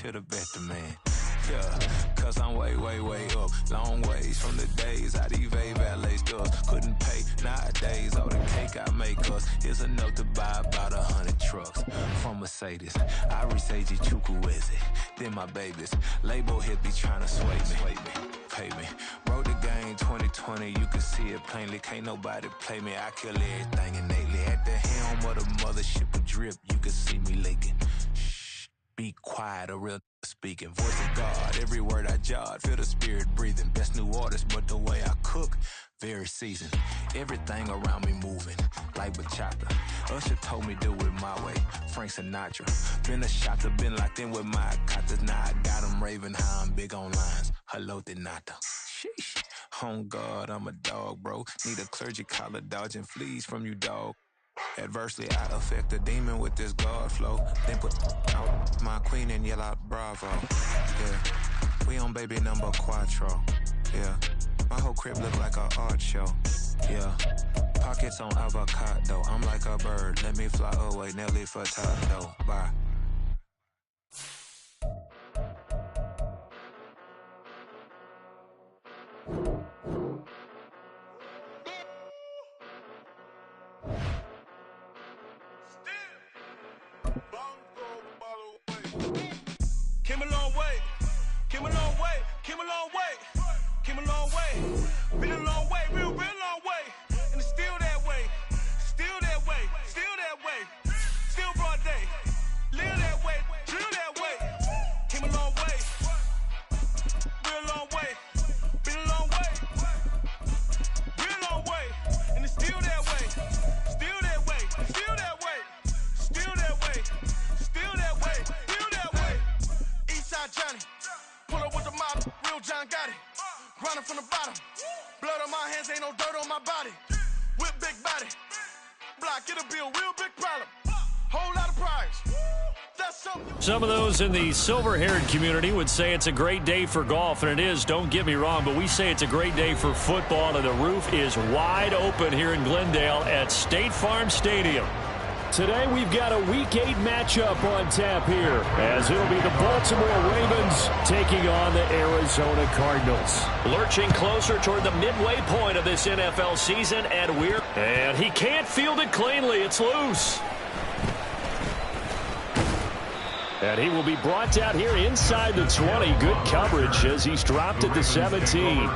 Should've bet the man. Yeah, cause I'm way, way, way up. Long ways from the days I evade valet stuff. Couldn't pay nowadays. All the cake I make us is enough to buy about 100 trucks. From Mercedes, I resage Chukwueze. Then my babies, label hit be trying to sway me. Pay me. Wrote the game 2020, you can see it plainly. Can't nobody play me. I kill everything innately. At the helm of the mothership of drip, you can see me leaking. Be quiet, a real speaking. Voice of God, every word I jot. Feel the spirit breathing. Best new artist, but the way I cook, very seasoned. Everything around me moving, like bachata. Usher told me do it my way. Frank Sinatra. Been a shotter, been locked in with my katas. Now I got them raving how I'm big on lines. Hello, Denata. Sheesh. On God, I'm a dog, bro. Need a clergy collar, dodging fleas from you, dog. Adversely, I affect a demon with this God flow. Then put out my queen and yell out bravo. Yeah, we on baby number quattro. Yeah, my whole crib look like a art show. Yeah, pockets on avocado. I'm like a bird, let me fly away. Nelly Furtado, bye. Came a long way, came a long way, came a long way, came a long way, been a long way, real long way, and it's still that way, still that way, still that way, still broad day, live that way, drill that way, came a long way, real long way, been a long way, real long way, and it's still that way, still that way, still that way, still that way, still that way, still that way. Eastside Johnny, pull up with the model, real John got it. Grinding from the bottom, blood on my hands, ain't no dirt on my body. Whip big body, block, it'll be a real big problem. Whole lot of prize. That's something. Some of those in the silver-haired community would say it's a great day for golf, and it is, don't get me wrong, but we say it's a great day for football, and the roof is wide open here in Glendale at State Farm Stadium. Today we've got a Week 8 matchup on tap here, as it'll be the Baltimore Ravens taking on the Arizona Cardinals. Lurching closer toward the midway point of this NFL season, and he can't field it cleanly. It's loose. And he will be brought down here inside the 20. Good coverage as he's dropped at the 17.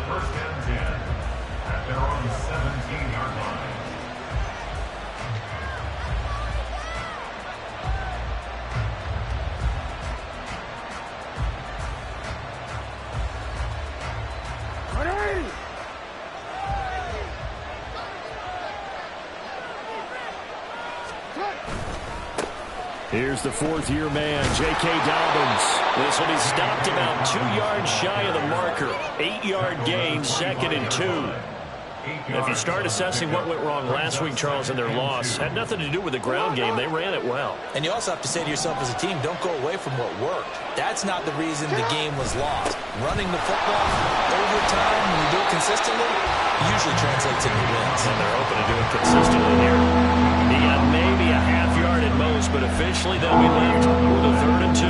Here's the fourth-year man, J.K. Dobbins. This will be stopped about 2 yards shy of the marker. 8-yard gain, 2nd and 2. If you start assessing what went wrong last week, Charles, in their loss, had nothing to do with the ground game. They ran it well. And you also have to say to yourself as a team, don't go away from what worked. That's not the reason the game was lost. Running the football over time, when you do it consistently, usually translates into wins. And they're open to do it consistently here. He got maybe a half yard at most, but officially they'll be left with a 3rd and 2.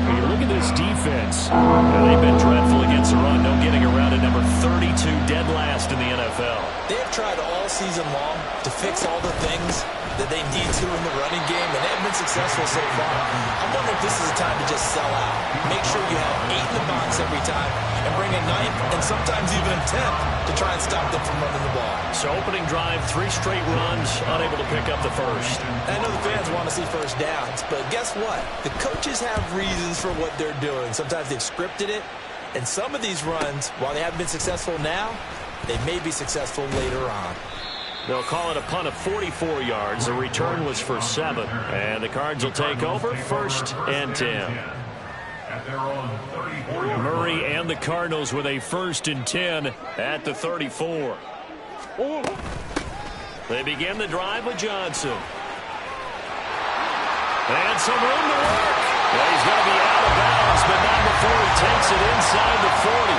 When you look at this defense, they've been dreadful against the run. No getting around at number 32, dead last in the NFL. They've tried all season long to fix all the things that they need to in the running game, and they've been successful so far. I'm wondering if this is a time to just sell out. Make sure you have 8 in the box every time, and bring a 9th and sometimes even a 10th to try and stop them from running the ball. So opening drive, 3 straight runs, unable to pick up the first. I know the fans want to see first downs, but guess what? The coaches have reasons for what they're doing. Sometimes they've scripted it, and some of these runs, while they haven't been successful now, they may be successful later on. They'll call it a punt of 44 yards. The return was for 7. And the Cards will take over 1st and 10. Murray and the Cardinals with a 1st and 10 at the 34. They begin the drive with Johnson. And some room to work. Well, he's going to be out of bounds, but not before he takes it inside the 40.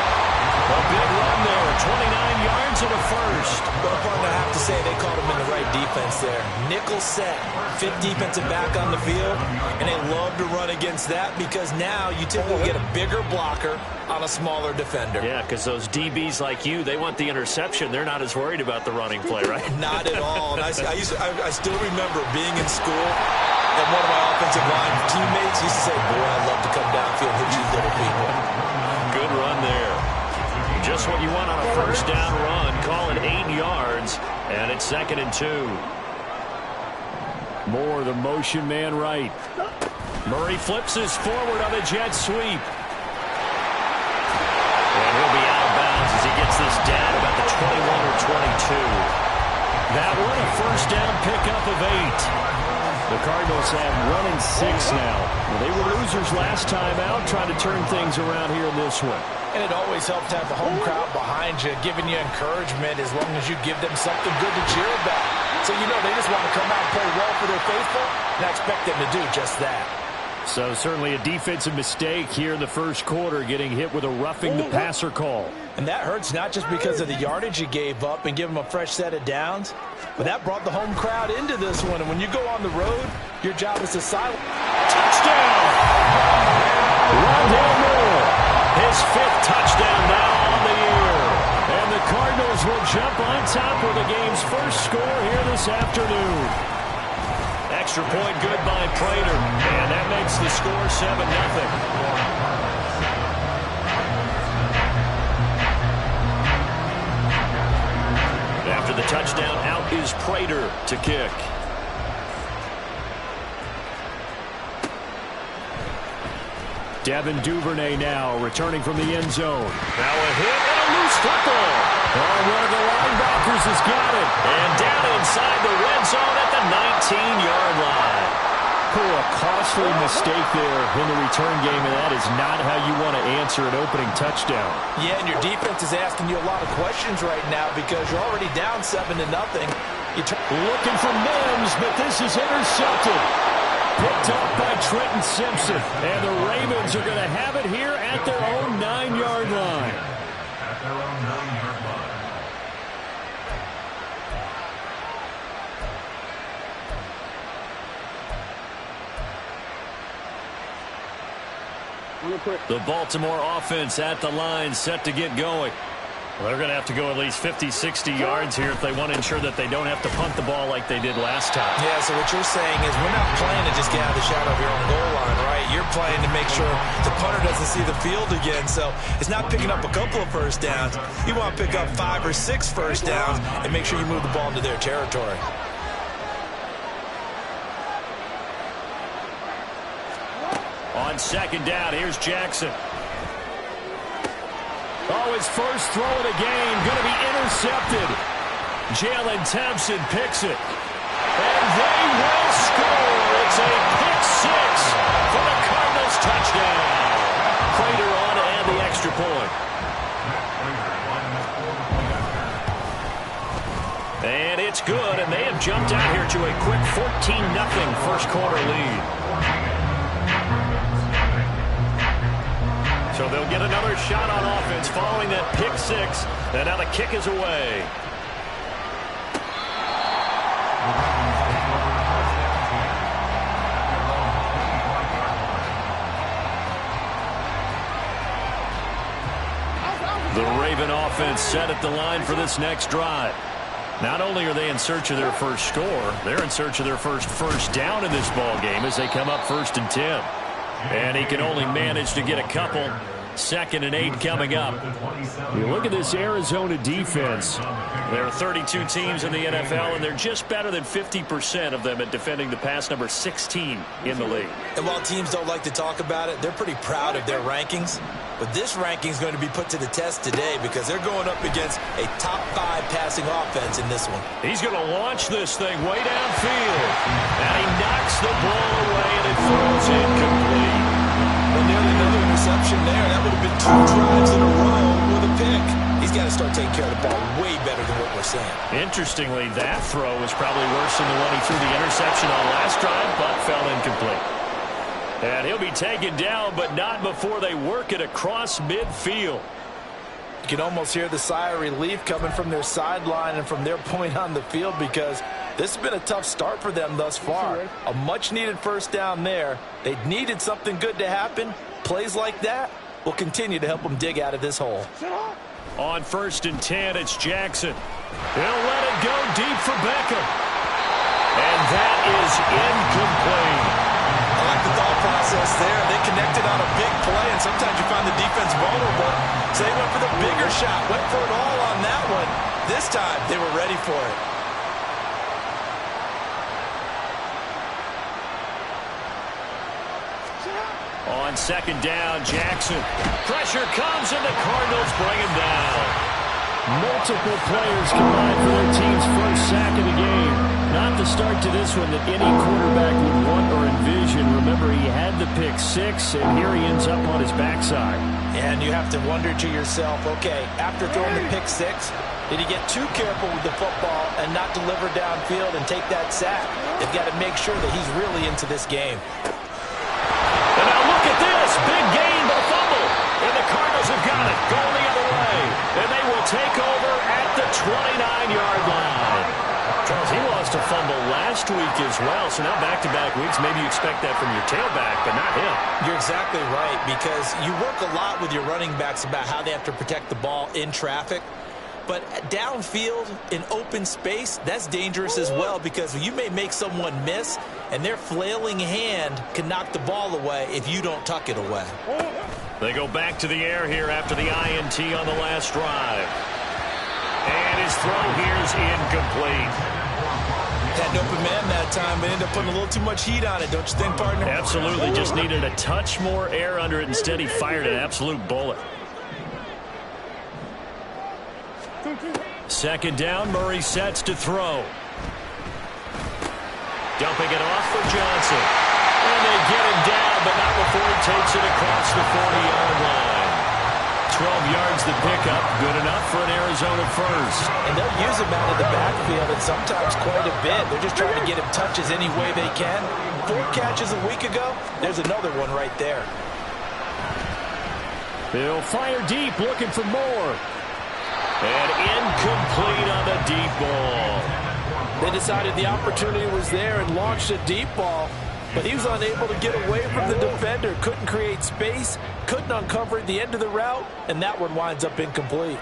A big run there, 29 yards. returns it to first. Well, partner, I have to say they called him in the right defense there. Nickel set, fifth defensive back on the field, and they love to run against that because now you typically get a bigger blocker on a smaller defender. Yeah, because those DBs like you, they want the interception. They're not as worried about the running play, right? Not at all. And I still remember being in school, and one of my offensive line teammates used to say, boy, I'd love to come downfield and hit you little people. Good run there. Just what you want on a first down run. Call it 8 yards, and it's 2nd and 2. Moore, the motion man right. Murray flips his forward on a jet sweep. And he'll be out of bounds as he gets this down about the 21 or 22. That one a first down pickup of 8. The Cardinals have 1 and 6 now. Well, they were losers last time out, trying to turn things around here in this one. And it always helps to have the home crowd behind you, giving you encouragement as long as you give them something good to cheer about. So you know they just want to come out and play well for their faithful, and I expect them to do just that. So certainly a defensive mistake here in the first quarter, getting hit with a roughing the passer call. And that hurts not just because of the yardage you gave up and give them a fresh set of downs, but that brought the home crowd into this one. And when you go on the road, your job is to silence. Touchdown! Rondale Moore, his 5th touchdown now on the year. And the Cardinals will jump on top with the game's first score here this afternoon. Extra point good by Prater, and that makes the score 7-0. After the touchdown, out is Prater to kick. Devin Duvernay now returning from the end zone. Now a hit and a loose football. Oh, one of the linebackers has got it. And down inside the red zone at the 19-yard line. Oh, a costly mistake there in the return game, and that is not how you want to answer an opening touchdown. Yeah, and your defense is asking you a lot of questions right now because you're already down 7-0. Looking for Mims, but this is intercepted. Picked up by Trenton Simpson. And the Ravens are going to have it here at their own 9-yard line. The Baltimore offense at the line, set to get going. Well, they're going to have to go at least 50, 60 yards here if they want to ensure that they don't have to punt the ball like they did last time. Yeah, so what you're saying is we're not playing to just get out of the shadow of your own goal line, right? You're playing to make sure the punter doesn't see the field again. So it's not picking up a couple of first downs. You want to pick up 5 or 6 first downs and make sure you move the ball into their territory. On second down, here's Jackson. Oh, his first throw of the game going to be intercepted. Jalen Thompson picks it. And they will score. It's a pick 6 for the Cardinals touchdown. Prater on to add the extra point. And it's good, and they have jumped out here to a quick 14-0 first quarter lead. So they'll get another shot on offense following that pick 6. And now the kick is away. The Raven offense set at the line for this next drive. Not only are they in search of their first score, they're in search of their first down in this ball game as they come up 1st and 10. And he can only manage to get a couple. 2nd and 8 coming up. You look at this Arizona defense. There are 32 teams in the NFL, and they're just better than 50% of them at defending the pass, number 16 in the league. And while teams don't like to talk about it, they're pretty proud of their rankings. But this ranking is going to be put to the test today because they're going up against a top 5 passing offense in this one. He's going to launch this thing way downfield. And he knocks the ball away, and it throws incomplete. Well, nearly another interception there. That would have been 2 drives in a row with a pick. He's got to start taking care of the ball way better than what we're saying. Interestingly, that throw was probably worse than the one he threw the interception on last drive, but fell incomplete. And he'll be taken down, but not before they work it across midfield. You can almost hear the sigh of relief coming from their sideline and from their point on the field, because this has been a tough start for them thus far. A much-needed first down there. They needed something good to happen. Plays like that will continue to help them dig out of this hole. On 1st and 10, it's Jackson. He'll let it go deep for Beckham. And that is incomplete. I like the thought process there. They connected on a big play, and sometimes you find the defense vulnerable. So they went for the bigger shot, went for it all on that one. This time, they were ready for it. On 2nd down, Jackson. Pressure comes, and the Cardinals bring him down. Multiple players combined for their team's first sack of the game. Not the start to this one that any quarterback would want or envision. Remember, he had the pick 6, and here he ends up on his backside. And you have to wonder to yourself, okay, after throwing the pick 6, did he get too careful with the football and not deliver downfield and take that sack? They've got to make sure that he's really into this game. And now look at this. Big gain, but a fumble. And the Cardinals have got it. Going the other way. And they will take over at the 29-yard line. Charles, he lost a fumble last week as well. So now back-to-back weeks, maybe you expect that from your tailback, but not him. You're exactly right, because you work a lot with your running backs about how they have to protect the ball in traffic. But downfield in open space, that's dangerous as well, because you may make someone miss, and their flailing hand can knock the ball away if you don't tuck it away. They go back to the air here after the INT on the last drive. And his throw here is incomplete. Had an open man that time, but ended up putting a little too much heat on it, don't you think, partner? Absolutely. Just needed a touch more air under it. Instead, he fired an absolute bullet. 2nd down, Murray sets to throw. Dumping it off for Johnson. And they get him down, but not before he takes it across the 40-yard line. 12 yards the pickup, good enough for an Arizona first. And they'll use him out of the backfield, and sometimes quite a bit. They're just trying to get him touches any way they can. 4 catches a week ago, there's another one right there. He'll fire deep, looking for more. And incomplete on the deep ball. They decided the opportunity was there and launched a deep ball, but he was unable to get away from the defender, couldn't create space, couldn't uncover the end of the route, and that one winds up incomplete.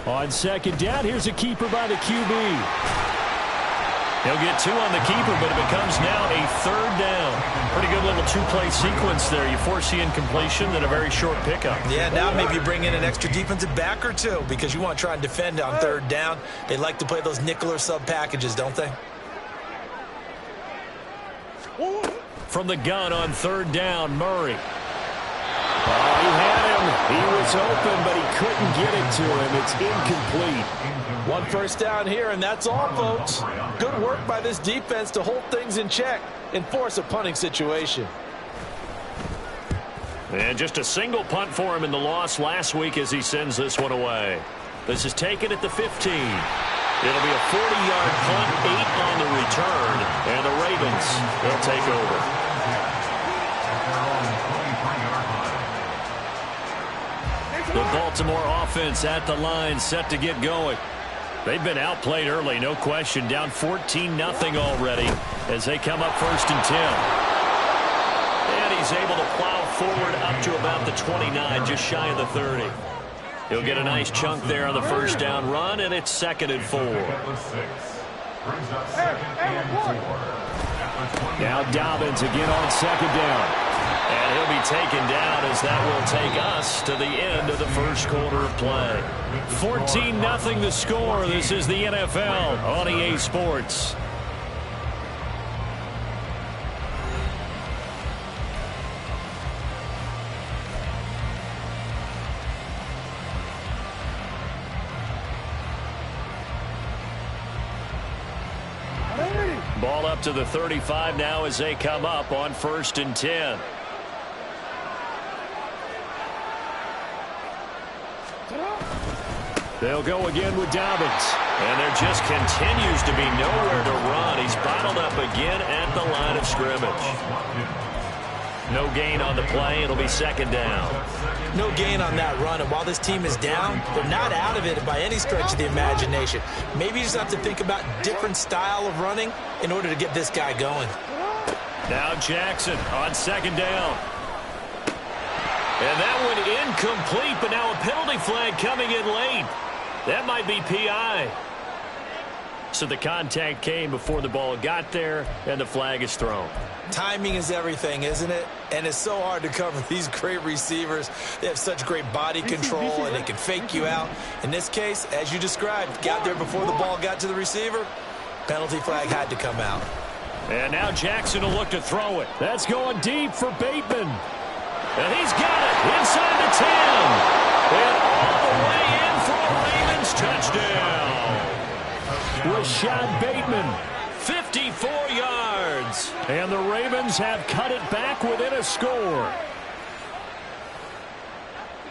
On 2nd down, here's a keeper by the QB. He'll get 2 on the keeper, but it becomes now a 3rd down. Pretty good little 2-play sequence there. You force the incompletion, then a very short pickup. Yeah, now maybe bring in an extra defensive back or 2, because you want to try and defend on 3rd down. They like to play those nickel or sub packages, don't they? From the gun on 3rd down, Murray. Oh, he had him. He was open, but he couldn't get it to him. It's incomplete. 1 first down here, and that's all, folks. Good work by this defense to hold things in check and force a punting situation. And just a single punt for him in the loss last week as he sends this one away. This is taken at the 15. It'll be a 40-yard punt, 8 on the return, and the Ravens will take over. The Baltimore offense at the line, set to get going. They've been outplayed early, no question. Down 14-0 already as they come up 1st and 10. And he's able to plow forward up to about the 29, just shy of the 30. He'll get a nice chunk there on the 1st down run, and it's 2nd and 4. Now Dobbins again on 2nd down. And he'll be taken down as that will take us to the end of the 1st quarter of play. 14-0 the score. This is the NFL on EA Sports. Ball up to the 35 now as they come up on 1st and 10. They'll go again with Dobbins. And there just continues to be nowhere to run. He's bottled up again at the line of scrimmage. No gain on the play. It'll be second down. No gain on that run, and while this team is down, they're not out of it by any stretch of the imagination. Maybe you just have to think about different style of running in order to get this guy going. Now Jackson on second down. And that one incomplete, but now a penalty flag coming in late. That might be PI. So the contact came before the ball got there, and the flag is thrown. Timing is everything, isn't it? And it's so hard to cover these great receivers. They have such great body control, and they can fake you out. In this case, as you described, got there before the ball got to the receiver. Penalty flag had to come out. And now Jackson will look to throw it. That's going deep for Bateman. And he's got it inside the 10. And all the way in for a Ravens touchdown. Rashad Bateman, 54 yards. And the Ravens have cut it back within a score.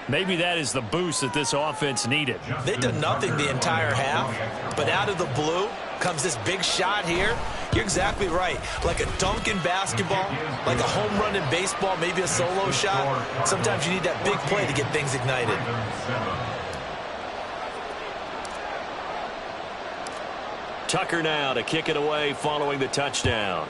Maybe that is the boost that this offense needed. They did nothing the entire half, but out of the blue comes this big shot here. You're exactly right. Like a dunk in basketball, like a home run in baseball, maybe a solo shot. Sometimes you need that big play to get things ignited. Tucker now to kick it away following the touchdown.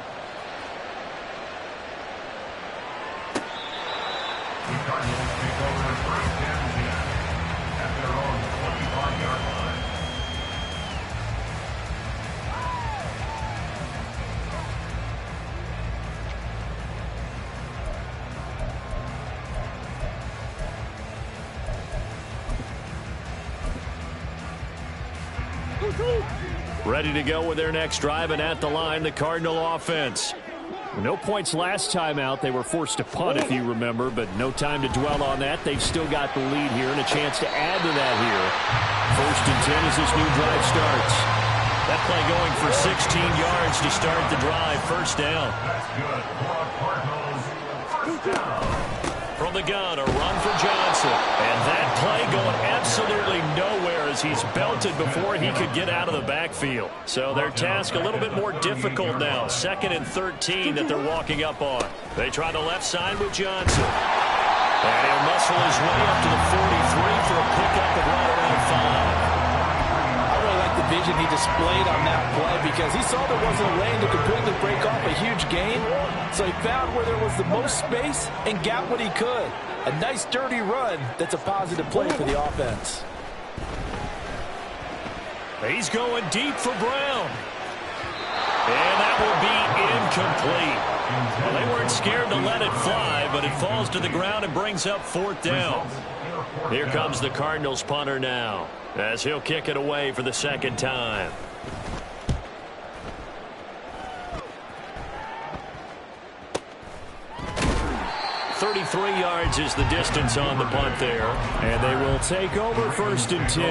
Ready to go with their next drive, and at the line, the Cardinal offense. No points last time out. They were forced to punt, if you remember, but no time to dwell on that. They've still got the lead here and a chance to add to that here. 1st and 10 as this new drive starts. That play going for 16 yards to start the drive. First down. From the gun, a run for Johnson. And that play going absolutely nowhere as he's belted before he could get out of the backfield. So their task a little bit more difficult now. 2nd and 13 that they're walking up on. They try the left side with Johnson. And he'll muscle his way up to the 43 for a pickup of right around 5. The vision he displayed on that play, because he saw there wasn't a lane to completely break off a huge gain, so he found where there was the most space and got what he could. A nice dirty run that's a positive play for the offense. He's going deep for Brown, and that will be incomplete. Well, they weren't scared to let it fly, but it falls to the ground and brings up 4th down. Here comes the Cardinals punter now, as he'll kick it away for the 2nd time. .33 yards is the distance on the punt there. And they will take over 1st and 10.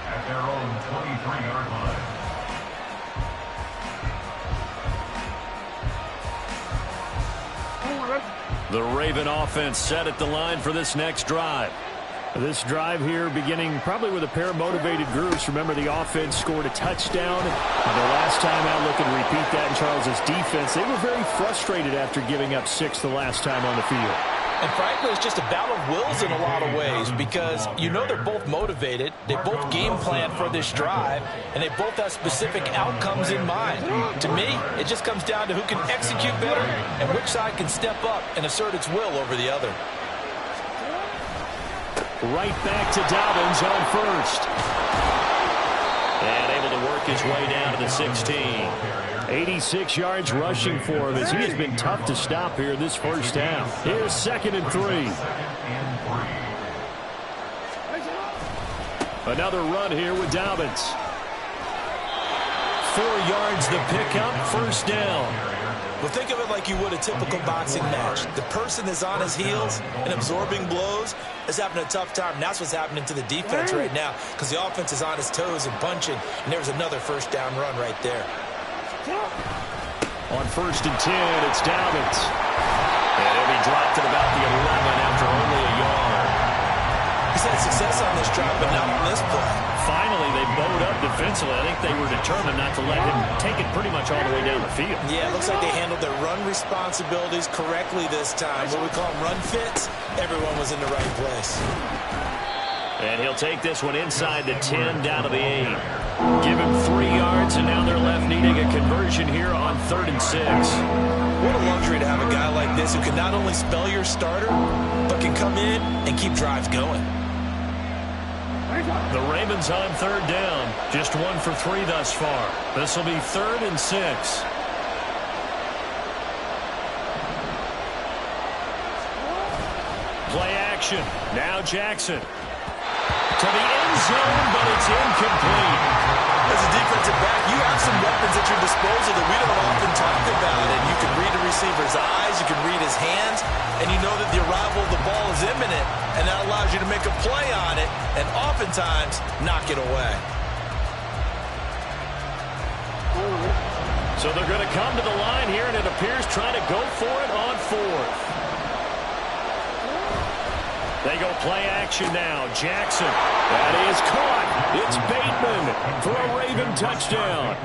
At their own 23-yard line. The Raven offense set at the line for this next drive. This drive here beginning probably with a pair of motivated groups. Remember, the offense scored a touchdown. And the last time out, look and repeat that in Charles's defense. They were very frustrated after giving up 6 the last time on the field. And frankly, it's just a battle of wills in a lot of ways, because you know they're both motivated, they both game plan for this drive, and they both have specific outcomes in mind. To me, it just comes down to who can execute better and which side can step up and assert its will over the other. Right back to Dobbins on first. And able to work his way down to the 16. 86 yards rushing for him as he has been tough to stop here this first half. Here's 2nd and 3. Another run here with Dobbins. 4 yards the pickup, 1st down. Well, think of it like you would a typical boxing match. The person is on his heels and absorbing blows is having a tough time. And that's what's happening to the defense right now, because the offense is on his toes and punching, and there's another 1st down run right there. On 1st and 10, it's Dobbins. And he'll be dropped at about the 11 after only a yard. You He's had success on this drive, but not on this play. Finally, they bowed up defensively. I think they were determined not to let him take it pretty much all the way down the field. Yeah, it looks like they handled their run responsibilities correctly this time. What we call them run fits, everyone was in the right place. And he'll take this one inside the 10, down to the 8. Give him 3 yards, and now they're left needing a conversion here on 3rd and 6. What a luxury to have a guy like this who can not only spell your starter, but can come in and keep drives going. The Ravens on 3rd down. Just 1 for 3 thus far. This will be 3rd and 6. Play action. Now Jackson. To the end zone, but it's incomplete. As a defensive back, you have some weapons at your disposal that we don't often talk about. And you can read a receiver's eyes, you can read his hands, and you know that the arrival of the ball is imminent, and that allows you to make a play on it and oftentimes knock it away. So they're going to come to the line here, and it appears trying to go for it on 4th. They go play action now. Jackson. That is caught. It's Bateman for a Raven touchdown.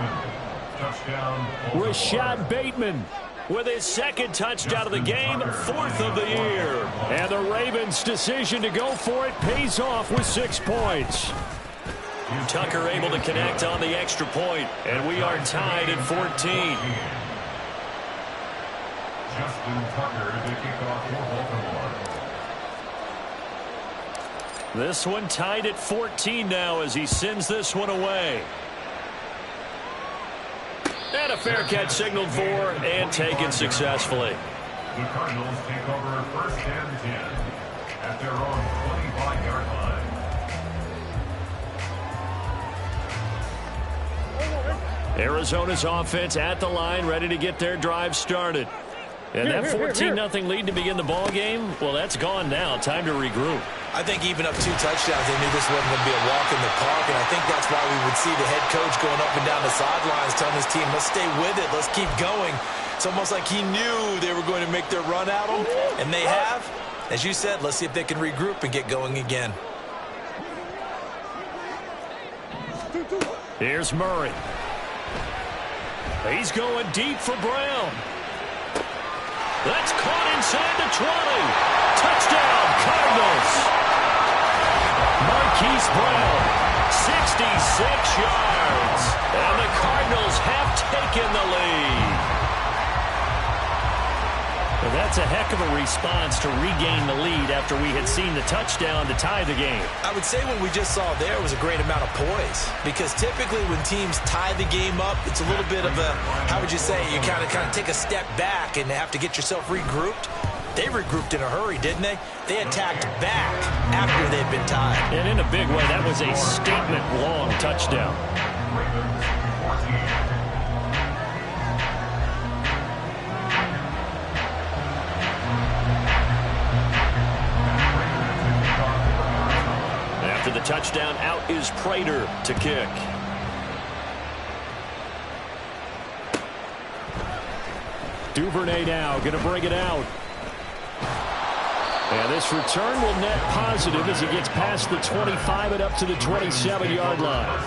Rashad Bateman with his 2nd touchdown of the game, 4th of the year. And the Ravens' decision to go for it pays off with 6 points. Tucker able to connect on the extra point, and we are tied at 14. Justin Tucker to kick off for Baltimore. This one tied at 14 now as he sends this one away. And a fair catch signaled for and taken successfully. The Cardinals take over 1st and 10 at their own 25-yard line. Arizona's offense at the line, ready to get their drive started. And that 14-0 lead to begin the ball game, well, that's gone now. Time to regroup. I think even up 2 touchdowns, they knew this wasn't going to be a walk in the park, and I think that's why we would see the head coach going up and down the sidelines telling his team, let's stay with it, let's keep going. It's almost like he knew they were going to make their run at him, and they have. As you said, let's see if they can regroup and get going again. Here's Murray. He's going deep for Brown. That's caught inside the 20. Touchdown, Cardinals. Marquise Brown, 66 yards. And the Cardinals have taken the lead. Well, that's a heck of a response to regain the lead after we had seen the touchdown to tie the game. I would say what we just saw there was a great amount of poise, because typically when teams tie the game up, it's a little bit of a, how would you say, you kind of take a step back and have to get yourself regrouped. They regrouped in a hurry, didn't they? They attacked back after they'd been tied. And in a big way, that was a statement-long touchdown. Ravens 14. After the touchdown, out is Prater to kick. Duvernay now going to bring it out. And this return will net positive as he gets past the 25 and up to the 27-yard line.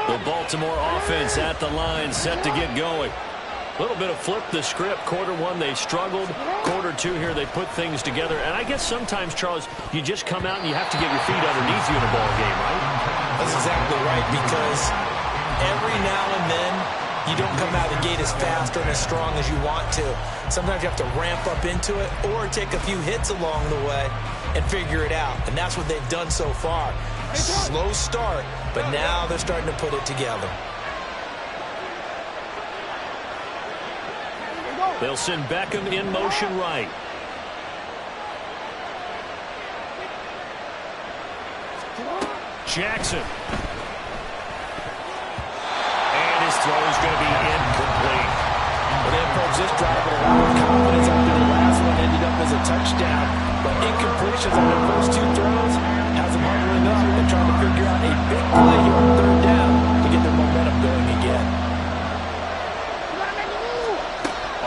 The Baltimore offense at the line, set to get going. A little bit of flip the script. Quarter 1, they struggled. Quarter 2 here, they put things together. And I guess sometimes, Charles, you just come out and you have to get your feet underneath you in a ball game, right? That's exactly right, because every now and then, you don't come out of the gate as fast or as strong as you want to. Sometimes you have to ramp up into it or take a few hits along the way and figure it out. And that's what they've done so far. Slow start, but now they're starting to put it together. They'll send Beckham in motion right. Jackson. And his throw is going to be incomplete. Well, then, folks, this drive with a lot of confidence after the last one ended up as a touchdown. But incompletions on their first 2 throws has them huddling up and trying to figure out a big play here on 3rd down to get their momentum going again.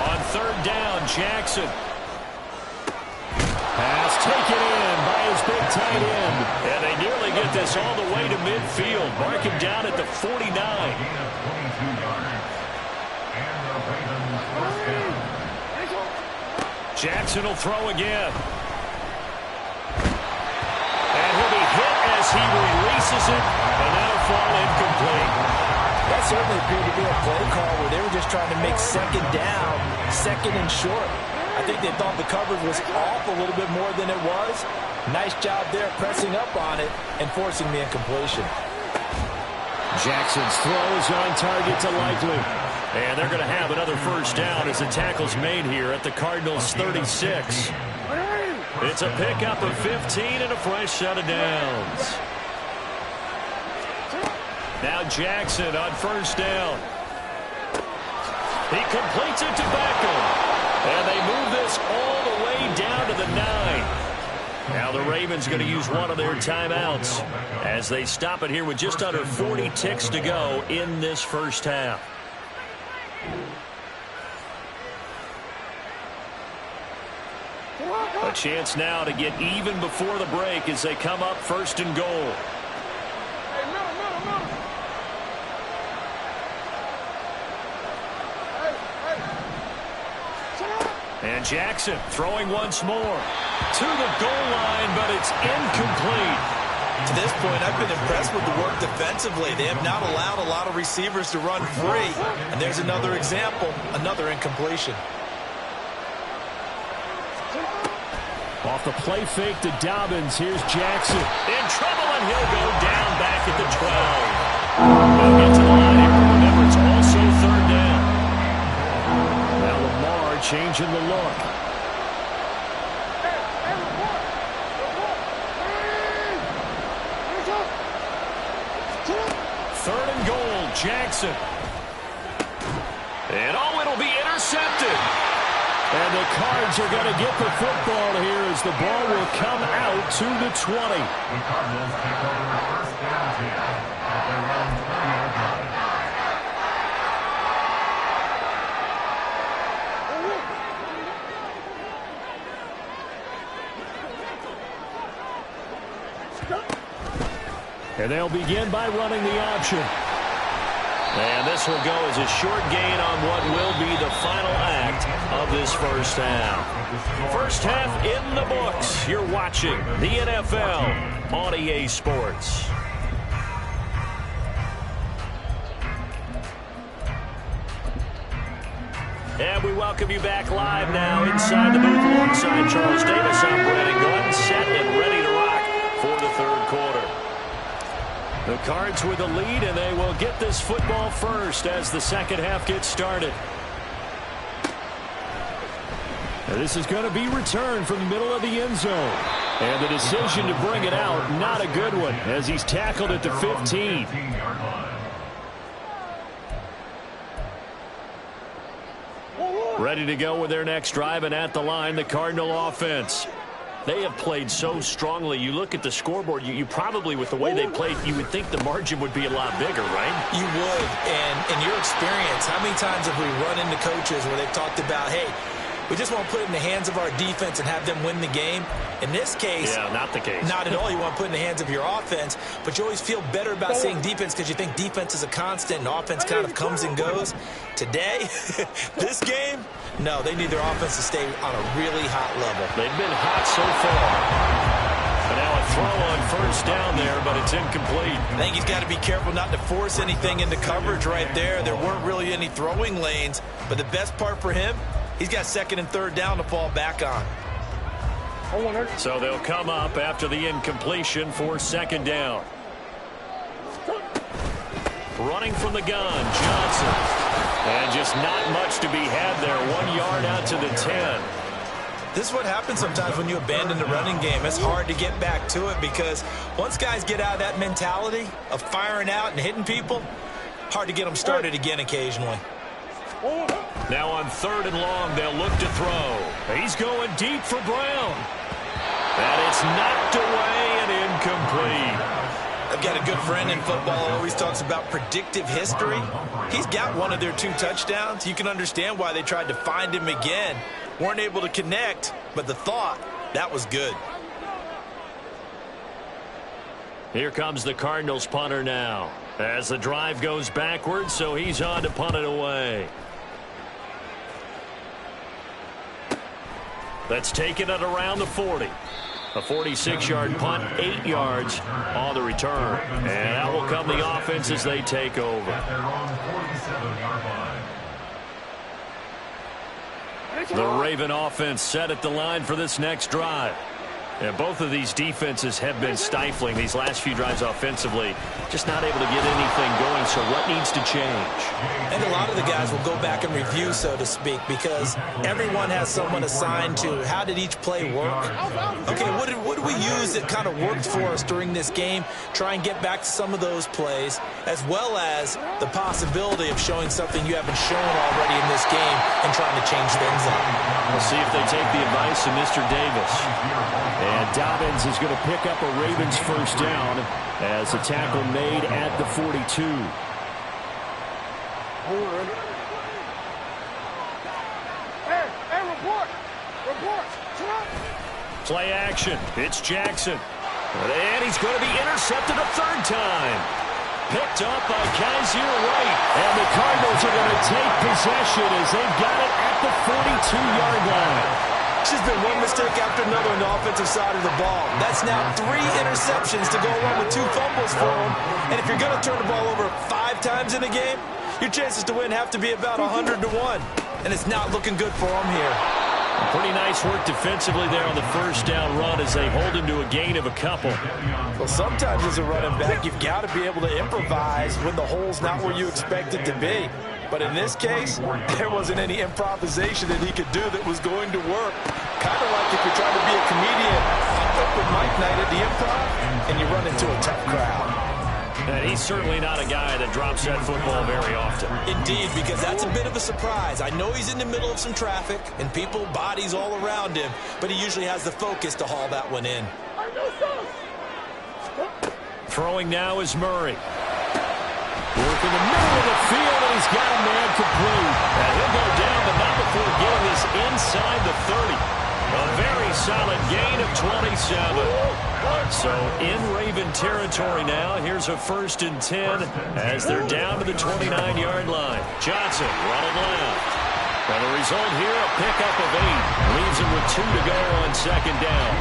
On 3rd down, Jackson. yards. And the Ravens first down. Jackson will throw again. And he'll be hit as he releases it, and that'll fall incomplete. That certainly appeared to be a play call where they were just trying to make second down, second and short. I think they thought the coverage was off a little bit more than it was. Nice job there pressing up on it and forcing the incompletion. Jackson's throw is on target to Likely. And they're going to have another first down as the tackle's made here at the Cardinals' 36. It's a pickup of 15 and a fresh set of downs. Now Jackson on first down. He completes it to Beckham. And they move this all the way down to the 9. Now the Ravens going to use one of their timeouts as they stop it here with just under 40 ticks to go in this first half. A chance now to get even before the break as they come up first and goal. And Jackson throwing once more to the goal line, but it's incomplete. To this point, I've been impressed with the work defensively. They have not allowed a lot of receivers to run free. And there's another example, another incompletion. Off the play fake to Dobbins. Here's Jackson. In trouble, and he'll go down back at the 12. They'll get to the line here. Remember, it's also third down. Now Lamar changing the look. Third and goal, Jackson. And it'll be intercepted. And the Cards are going to get the football here as the ball will come out to the 20. The Cardinals take over first down 10 at their own 30-yard line. And they'll begin by running the option. And this will go as a short gain on what will be the final act of this first half. First half in the books. You're watching the NFL on EA Sports. And we welcome you back live now inside the booth alongside Charles Davis. I'm Brandon Glenn, set and ready to rock for the third quarter. The Cards with the lead, and they will get this football first as the second half gets started. Now this is going to be returned from the middle of the end zone. And the decision to bring it out, not a good one, as he's tackled at the 15. Ready to go with their next drive, and at the line, the Cardinal offense. They have played so strongly. You look at the scoreboard, you probably, with the way they played, you would think the margin would be a lot bigger, right? You would. And in your experience, how many times have we run into coaches where they've talked about, hey, we just want to put it in the hands of our defense and have them win the game? In this case, yeah, not the case. Not at all. You want to put it in the hands of your offense, but you always feel better about saying defense because you think defense is a constant and offense kind of comes and goes. Today, this game, no, they need their offense to stay on a really hot level. They've been hot so far. But now a throw on first down there, but it's incomplete. I think he's got to be careful not to force anything into coverage right there. There weren't really any throwing lanes, but the best part for him, he's got second and third down to fall back on. So they'll come up after the incompletion for second down. Running from the gun, Johnson. And just not much to be had there. 1 yard out to the 10. This is what happens sometimes when you abandon the running game. It's hard to get back to it because once guys get out of that mentality of firing out and hitting people, hard to get them started again occasionally. Now on third and long, they'll look to throw. He's going deep for Brown. And it's knocked away and incomplete. I've got a good friend in football who always talks about predictive history. He's got one of their 2 touchdowns. You can understand why they tried to find him again. Weren't able to connect, but the thought, that was good. Here comes the Cardinals punter now. As the drive goes backwards, so he's on to punt it away. That's taken it around the 40. A 46-yard punt, 8 yards on the return. And that will come the offense as they take over. At their own 47-yard line. The Raven offense set at the line for this next drive. And both of these defenses have been stifling these last few drives offensively. Just not able to get anything going, so what needs to change? And a lot of the guys will go back and review, so to speak, because everyone has someone assigned to how did each play work. Okay, what did we use that kind of worked for us during this game? Try and get back to some of those plays, as well as the possibility of showing something you haven't shown already in this game and trying to change things up. We'll see if they take the advice of Mr. Davis. And Dobbins is going to pick up a Ravens first down as the tackle made at the 42. Hey, report. Play action. It's Jackson. And he's going to be intercepted a third time. Picked up by Kaiser White. And the Cardinals are going to take possession as they've got it at the 42-yard line. It's just been one mistake after another on the offensive side of the ball. That's now 3 interceptions to go along with 2 fumbles for him. And if you're going to turn the ball over 5 times in a game, your chances to win have to be about 100 to 1. And it's not looking good for him here. Pretty nice work defensively there on the first down run as they hold him to a gain of a couple. Well, sometimes as a running back, you've got to be able to improvise when the hole's not where you expect it to be. But in this case, there wasn't any improvisation that he could do that was going to work. Kind of like if you're trying to be a comedian with Mike Knight at the Improv and you run into a tough crowd. And he's certainly not a guy that drops that football very often. Indeed, because that's a bit of a surprise. I know he's in the middle of some traffic and people, bodies all around him, but he usually has the focus to haul that one in. Throwing now is Murray. Work in the middle of the field, and he's got a man complete. And he'll go down, but not before getting this inside the 30. A very solid gain of 27. So in Raven territory now. Here's a 1st and 10 as they're down to the 29-yard line. Johnson running left. And the result here, a pickup of 8. Leaves him with 2 to go on 2nd down.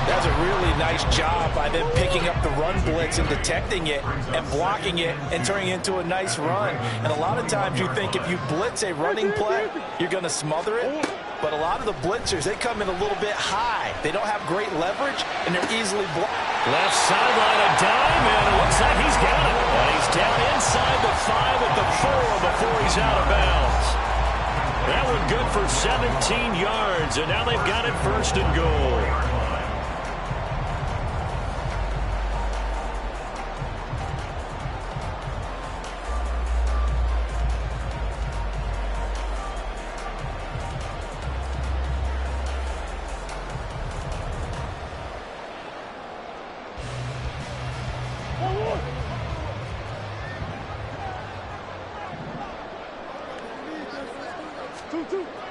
That's a really nice job by them picking up the run blitz and detecting it and blocking it and turning it into a nice run. And a lot of times you think if you blitz a running play, you're going to smother it. But a lot of the blitzers, they come in a little bit high. They don't have great leverage, and they're easily blocked. Left sideline, a dime, and it looks like he's got it. And he's down inside the 5 at the 4 before he's out of bounds. That one good for 17 yards, and now they've got it 1st and goal.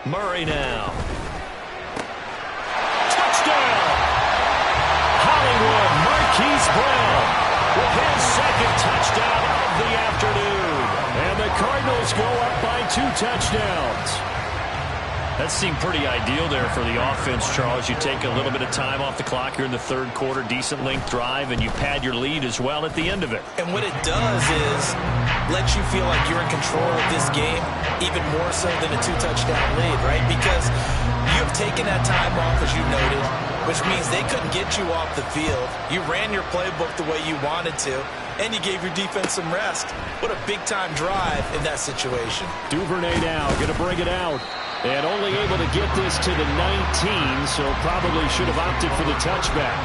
Murray now. Touchdown! Hollywood Marquise Brown with his 2nd touchdown of the afternoon. And the Cardinals go up by 2 touchdowns. That seemed pretty ideal there for the offense, Charles. You take a little bit of time off the clock here in the 3rd quarter, decent length drive, and you pad your lead as well at the end of it. And what it does is let you feel like you're in control of this game, even more so than a 2-touchdown lead, right? Because you've taken that time off, as you noted, which means they couldn't get you off the field. You ran your playbook the way you wanted to, and you gave your defense some rest. What a big-time drive in that situation. Duvernay now going to bring it out. And only able to get this to the 19, so probably should have opted for the touchback.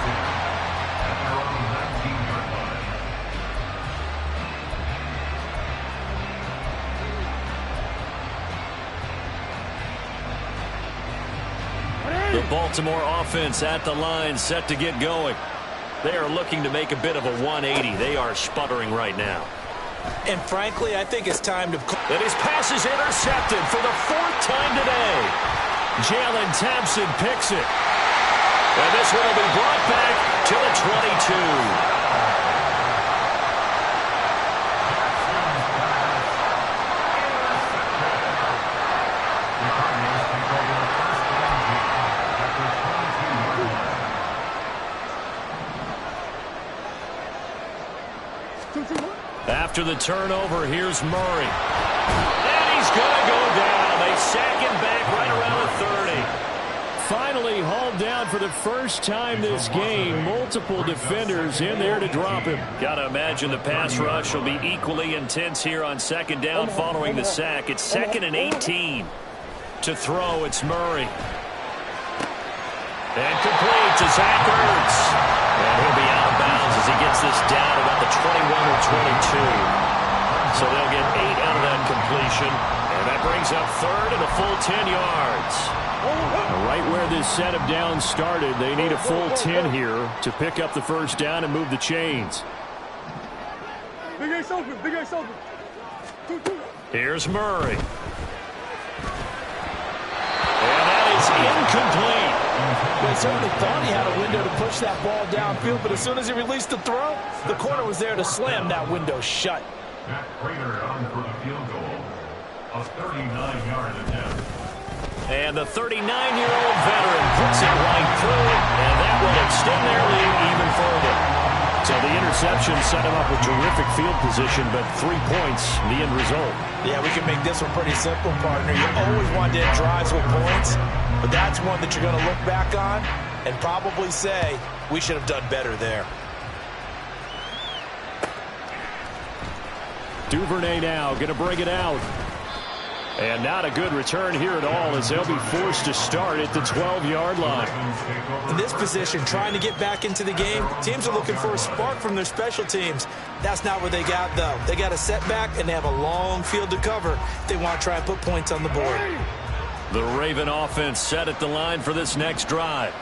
The Baltimore offense at the line, set to get going. They are looking to make a bit of a 180. They are sputtering right now. And frankly, I think it's time to... And his pass is intercepted for the 4th time today. Jalen Thompson picks it. And this one will be brought back to the 22. After the turnover, here's Murray. And he's going to go down. They sack him back right around the 30. Finally hauled down for the first time this game. Multiple defenders in there to drop him. Got to imagine the pass rush will be equally intense here on second down following the sack. It's 2nd and 18. To throw, it's Murray. And complete to Zach Ertz. And he'll be out of bounds as he gets this down about the 21 or 22. So they'll get 8 out of that completion. And that brings up 3rd and a full 10 yards. Right where this set of downs started, they need a full 10 here to pick up the first down and move the chains. Big Ace open, Big Ace open. Here's Murray. And that is incomplete. Well, he certainly thought he had a window to push that ball downfield, but as soon as he released the throw, the corner was there to slam that window shut. Matt Prater on for the field goal. A 39-yard attempt. And the 39-year-old veteran puts it right through, and that will extend their lead even further. So the interception set him up with terrific field position, but 3 points, the end result. Yeah, we can make this one pretty simple, partner. You always want to end drives with points, but that's one that you're going to look back on and probably say, we should have done better there. Duvernay now going to bring it out. And not a good return here at all as they'll be forced to start at the 12-yard line. In this position, trying to get back into the game, teams are looking for a spark from their special teams. That's not what they got, though. They got a setback, and they have a long field to cover if they want to try and put points on the board. The Raven offense set at the line for this next drive.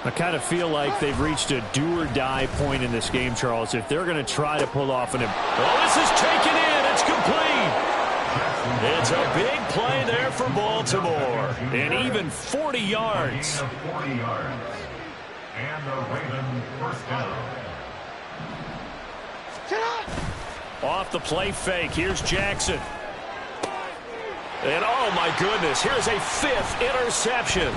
I kind of feel like they've reached a do-or-die point in this game, Charles. If they're going to try to pull off an... Oh, this is taken in. It's complete. It's a big play there for Baltimore. And even 40 yards. 40 yards. And the Raven first down. Off the play fake. Here's Jackson. And oh my goodness, here's a 5th interception.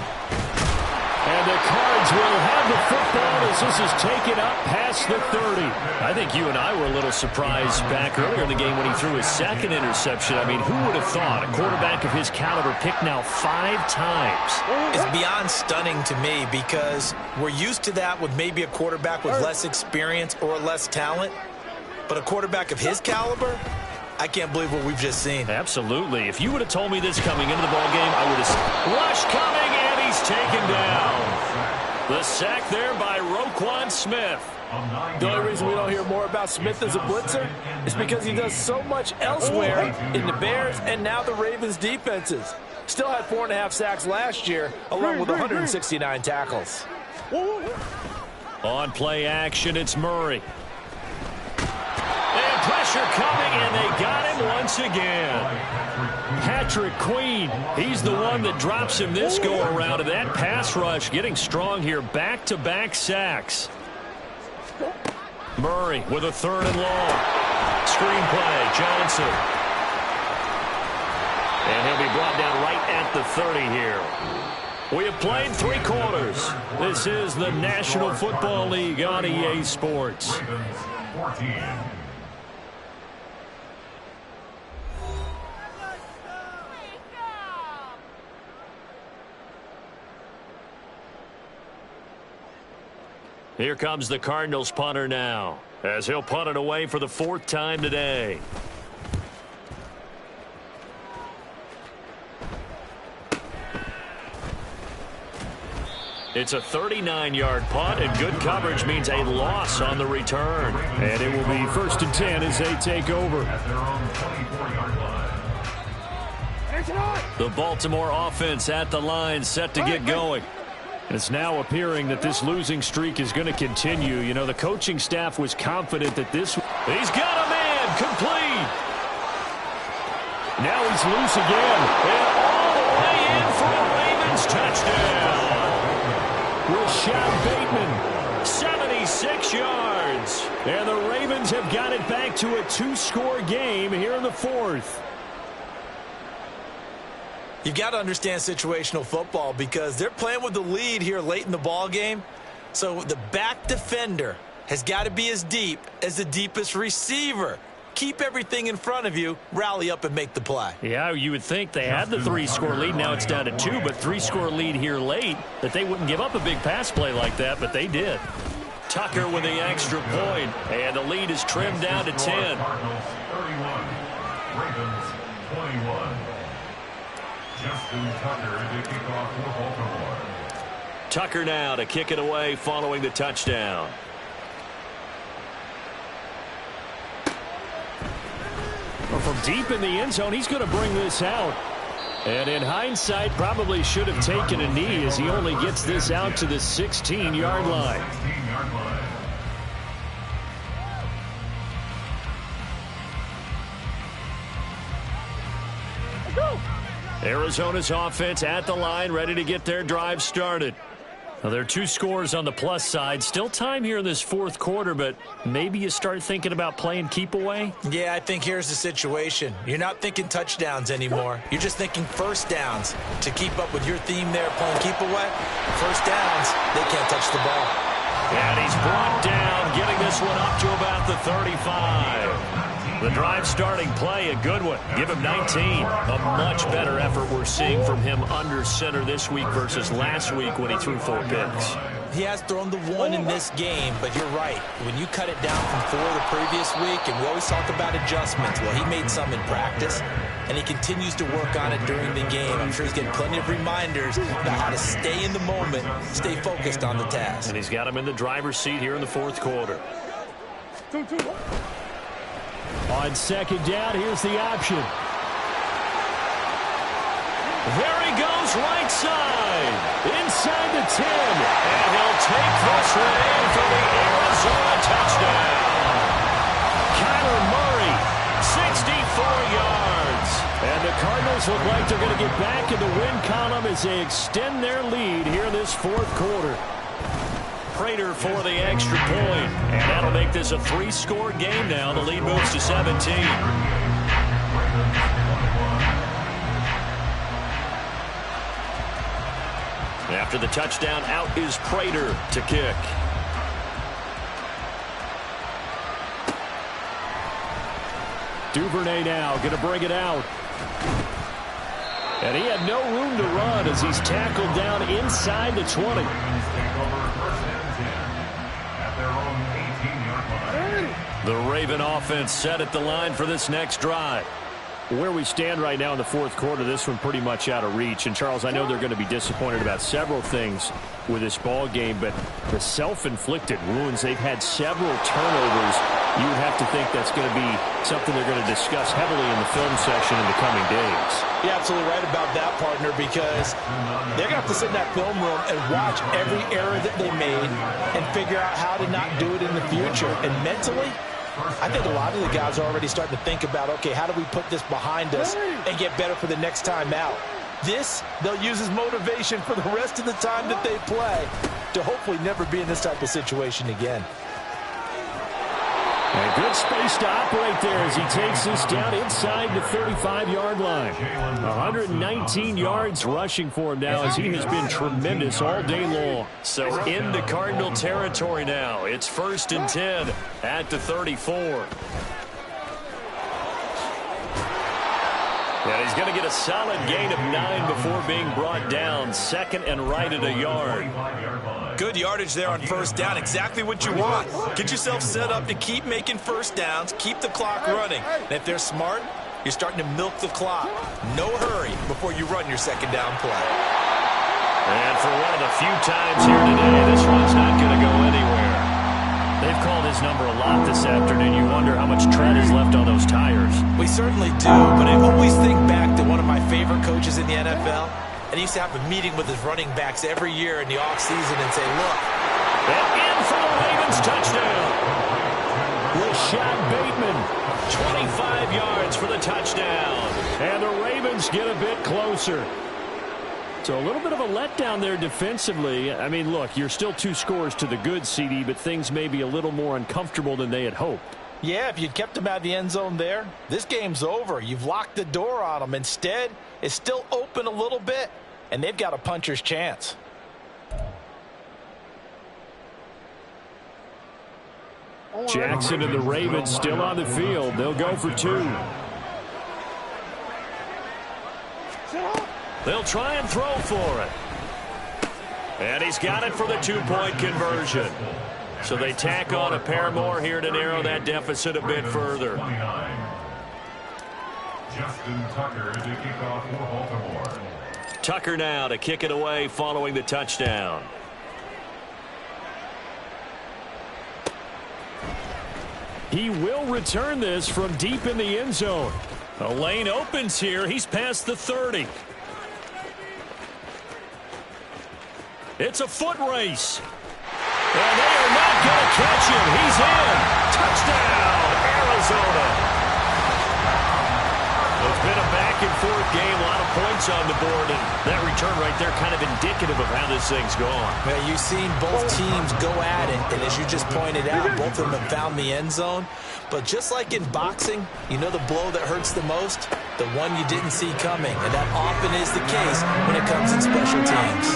And the Cards will have the football as this is taken up past the 30. I think you and I were a little surprised back earlier in the game when he threw his 2nd interception. I mean, who would have thought a quarterback of his caliber picked now 5 times? It's beyond stunning to me because we're used to that with maybe a quarterback with less experience or less talent. But a quarterback of his caliber, I can't believe what we've just seen. Absolutely. If you would have told me this coming into the ballgame, I would have said, rush coming, and he's taken down. The sack there by Roquan Smith. The only reason we don't hear more about Smith as a blitzer is because he does so much elsewhere in the Bears and now the Ravens defenses. Still had 4.5 sacks last year, along with 169 tackles. On play action, it's Murray. And pressure coming, and they got him once again. Patrick Queen, he's the one that drops him this go-around, and that pass rush getting strong here. Back-to-back sacks. Murray with a 3rd and long. Screen play, Johnson. And he'll be brought down right at the 30 here. We have played 3 quarters. This is the National Football League on EA Sports. 14. Here comes the Cardinals punter now, as he'll punt it away for the 4th time today. It's a 39-yard punt, and good coverage means a loss on the return. And it will be 1st and 10 as they take over. At their own 24-yard line. The Baltimore offense at the line, set to get going. It's now appearing that this losing streak is going to continue. You know, the coaching staff was confident that this... He's got a man, complete. Now he's loose again. And all the way in for a Ravens touchdown. Rashad Bateman. 76 yards. And the Ravens have got it back to a 2-score game here in the 4th. You've got to understand situational football because they're playing with the lead here late in the ball game. So the back defender has got to be as deep as the deepest receiver. keep everything in front of you, rally up and make the play. Yeah, you would think they had the 3-score lead. Now it's down to 2, but 3-score lead here late, that they wouldn't give up a big pass play like that, but they did. Tucker with the extra point, and the lead is trimmed down to 10. Cardinals 31, Ravens 21. Justin Tucker to kick off for Baltimore. Tucker now to kick it away following the touchdown. Well, from deep in the end zone, he's going to bring this out. And in hindsight, probably should have taken a knee as he only gets this out to the 16-yard line. 16-yard line. Arizona's offense at the line, ready to get their drive started. Well, there are 2 scores on the plus side. Still time here in this fourth quarter, but maybe you start thinking about playing keep away? Yeah, I think here's the situation. You're not thinking touchdowns anymore. You're just thinking first downs. To keep up with your theme there, playing keep away, first downs, they can't touch the ball. And he's brought down, getting this one up to about the 35. The drive starting play, a good one. Give him 19. A much better effort we're seeing from him under center this week versus last week when he threw 4 picks. He has thrown the 1 in this game, but you're right. When you cut it down from 4 the previous week, and we always talk about adjustments, well, he made some in practice, and he continues to work on it during the game. I'm sure he's getting plenty of reminders about how to stay in the moment, stay focused on the task. And he's got him in the driver's seat here in the fourth quarter. On second down, here's the option. There he goes, right side, inside the 10, and he'll take this one in for the Arizona touchdown. Kyler Murray, 64 yards. And the Cardinals look like they're going to get back in the win column as they extend their lead here this fourth quarter. Prater for the extra point, and that'll make this a 3-score game now. The lead moves to 17. After the touchdown, out is Prater to kick. Duvernay now going to bring it out. And he had no room to run as he's tackled down inside the 20. The Raven offense set at the line for this next drive. Where we stand right now in the fourth quarter, this one pretty much out of reach. And, Charles, I know they're going to be disappointed about several things with this ball game, but the self-inflicted wounds, they've had several turnovers. You would have to think that's going to be something they're going to discuss heavily in the film session in the coming days. You're absolutely right about that, partner, because they're going to have to sit in that film room and watch every error that they made and figure out how to not do it in the future. And mentally, I think a lot of the guys are already starting to think about, okay, how do we put this behind us and get better for the next time out? This, they'll use as motivation for the rest of the time that they play to hopefully never be in this type of situation again. And good space to operate there as he takes this down inside the 35-yard line. 119 yards rushing for him now as he has been tremendous all day long. So into Cardinal territory now. It's 1st and 10 at the 34. And he's going to get a solid gain of 9 before being brought down. 2nd and right at a yard. Good yardage there on first down. Exactly what you want. Get yourself set up to keep making first downs, keep the clock running. And if they're smart, you're starting to milk the clock. No hurry before you run your second down play. And for one of the few times here today, this one's not going to go anywhere. They've called his number a lot this afternoon. You wonder how much tread is left on those tires. We certainly do, but I always think back to one of my favorite coaches in the NFL. And he used to have a meeting with his running backs every year in the offseason and say, look. And in for the Ravens touchdown. Rashad Bateman. 25 yards for the touchdown. And the Ravens get a bit closer. So a little bit of a letdown there defensively. I mean, look, you're still 2 scores to the good, CD, but things may be a little more uncomfortable than they had hoped. Yeah, if you'd kept them out of the end zone there, this game's over. You've locked the door on them. Instead, it's still open a little bit, and they've got a puncher's chance. Jackson and the Ravens still on the field. They'll go for 2. They'll try and throw for it. And he's got it for the 2-point conversion. So they tack on a pair more here to narrow that deficit a bit further. Justin Tucker to kick off for Baltimore. Tucker now to kick it away following the touchdown. He will return this from deep in the end zone. A lane opens here. He's past the 30. It's a foot race. And they are not going to catch him. He's in. Touchdown, Arizona. It's been a back-and-forth game, a lot of points on the board, and that return right there kind of indicative of how this thing's gone. Well, you've seen both teams go at it, and as you just pointed out, both of them have found the end zone. But just like in boxing, you know the blow that hurts the most? The one you didn't see coming, and that often is the case when it comes in special teams.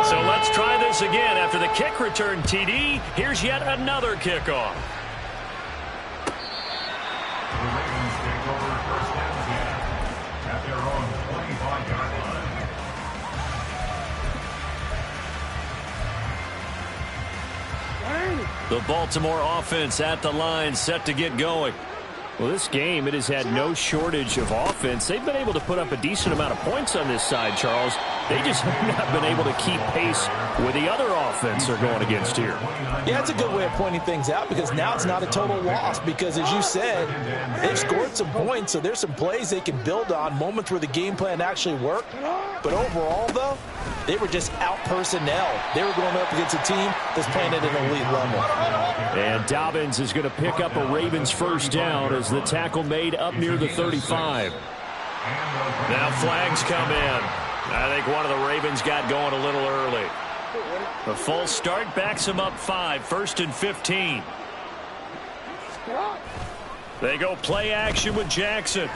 So let's try this again. After the kick return TD, here's yet another kickoff. The Ravens take over first and 10 at their own 25-yard line. The Baltimore offense at the line, set to get going. Well, this game, it has had no shortage of offense. They've been able to put up a decent amount of points on this side, Charles. They just have not been able to keep pace with the other offense they're going against here. Yeah, it's a good way of pointing things out because now it's not a total loss because, as you said, they've scored some points, so there's some plays they can build on, moments where the game plan actually worked. But overall, though, they were just out-personnel. They were going up against a team that's playing at an elite level. And Dobbins is going to pick up a Ravens first down as the tackle made up near the 35. Now flags come in. I think one of the Ravens got going a little early. The false start backs him up 5, 1st and 15. They go play action with Jackson.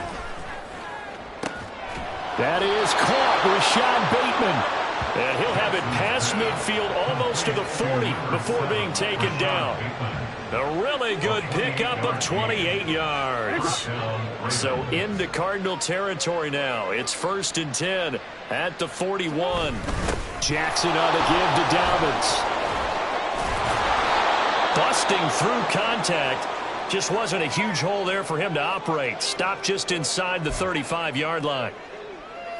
That is caught with Rashad Bateman. And he'll have it past midfield almost to the 40 before being taken down. A really good pickup of 28 yards. So into Cardinal territory now. It's 1st and 10 at the 41. Jackson on the give to Dobbins. Busting through contact. Just wasn't a huge hole there for him to operate. Stopped just inside the 35-yard line.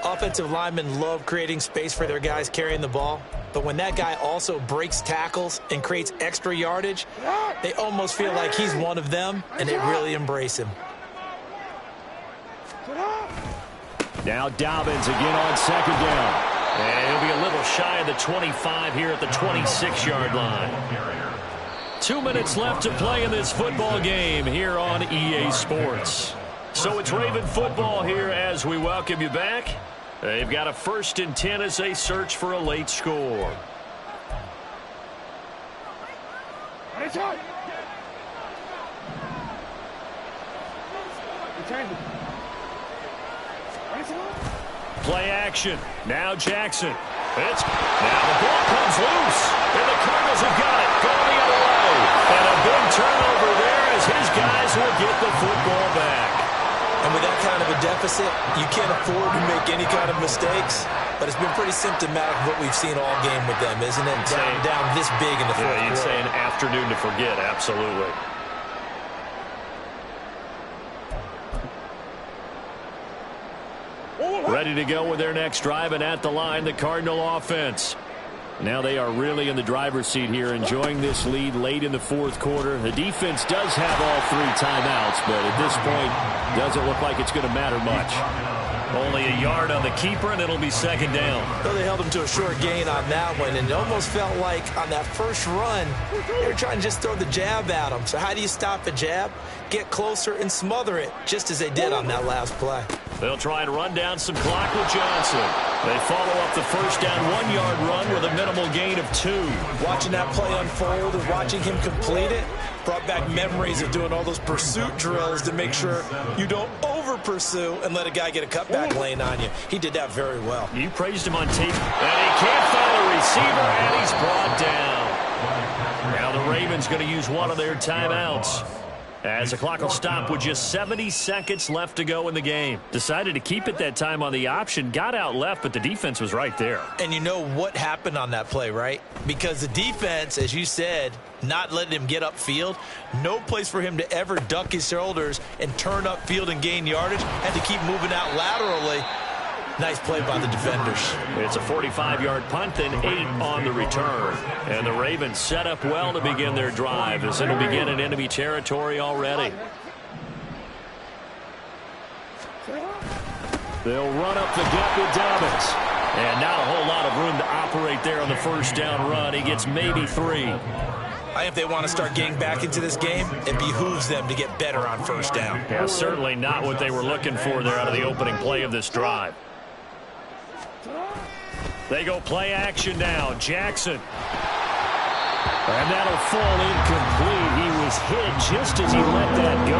Offensive linemen love creating space for their guys carrying the ball. But when that guy also breaks tackles and creates extra yardage, they almost feel like he's one of them, and they really embrace him. Now Dobbins again on 2nd down. And he'll be a little shy of the 25 here at the 26-yard line. 2 minutes left to play in this football game here on EA Sports. So it's Raven football here as we welcome you back. They've got a 1st and 10 as they search for a late score. Play action. Now Jackson. Now the ball comes loose. And the Cardinals have got it. Going the other way. And a big turnover there as his guys will get the football back. And with that kind of a deficit, you can't afford to make any kind of mistakes. But it's been pretty symptomatic of what we've seen all game with them, isn't it? Down this big in the fourth quarter. You'd say an afternoon to forget, absolutely. Ready to go with their next drive, and at the line, the Cardinal offense. Now they are really in the driver's seat here, enjoying this lead late in the fourth quarter. The defense does have all 3 timeouts, but at this point, doesn't look like it's going to matter much. Only a yard on the keeper, and it'll be 2nd down. Well, they held him to a short gain on that one, and it almost felt like on that first run, they were trying to just throw the jab at him. So how do you stop a jab? Get closer and smother it, just as they did on that last play. They'll try and run down some clock with Johnson. They follow up the first down 1-yard run with a minimal gain of 2. Watching that play unfold and watching him complete it brought back memories of doing all those pursuit drills to make sure you don't over-pursue and let a guy get a cutback lane on you. He did that very well. You praised him on tape. And he can't find a receiver, and he's brought down. Ravens going to use one of their timeouts, as the clock will stop with just 70 seconds left to go in the game. Decided to keep it that time on the option, got out left, but the defense was right there. And you know what happened on that play, right? Because the defense, as you said, not letting him get upfield, no place for him to ever duck his shoulders and turn upfield and gain yardage, had to keep moving out laterally. Nice play by the defenders. It's a 45-yard punt and 8 on the return. And the Ravens set up well to begin their drive as it'll begin in enemy territory already. They'll run up the gut with Dobbins. And not a whole lot of room to operate there on the first down run. He gets maybe 3. I think if they want to start getting back into this game, it behooves them to get better on first down. Yeah, certainly not what they were looking for there out of the opening play of this drive. They go play action now. Jackson. And that'll fall incomplete. He was hit just as he let that go.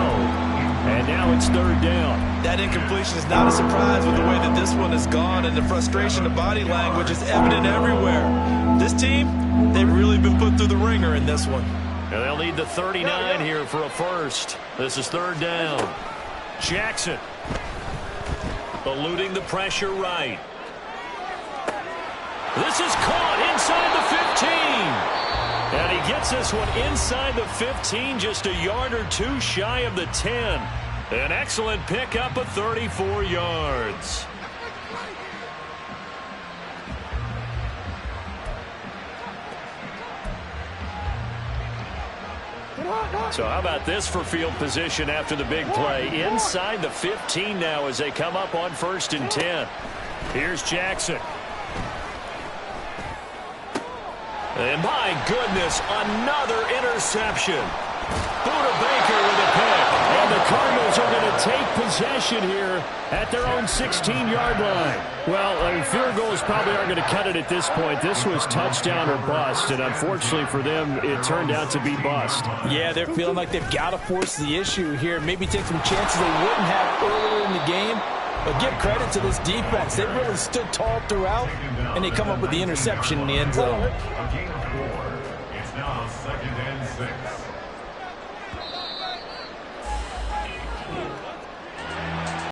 And now it's third down. That incompletion is not a surprise with the way that this one has gone, and the frustration of body language is evident everywhere. This team, they've really been put through the ringer in this one. And they'll need the 39 here for a first. This is third down. Jackson eluding the pressure right. This is caught inside the 15. And he gets this one inside the 15, just a yard or two shy of the 10. An excellent pickup of 34 yards. So how about this for field position after the big play? Inside the 15 now as they come up on 1st and 10. Here's Jackson. And my goodness, another interception. Buda Baker with a pick. And the Cardinals are going to take possession here at their own 16-yard line. Well, I mean, field goals probably aren't going to cut it at this point. This was touchdown or bust, and unfortunately for them, it turned out to be bust. Yeah, they're feeling like they've got to force the issue here. Maybe take some chances they wouldn't have earlier in the game. But give credit to this defense. They really stood tall throughout, and they come up with the interception in the end zone. It's now 2nd and 6.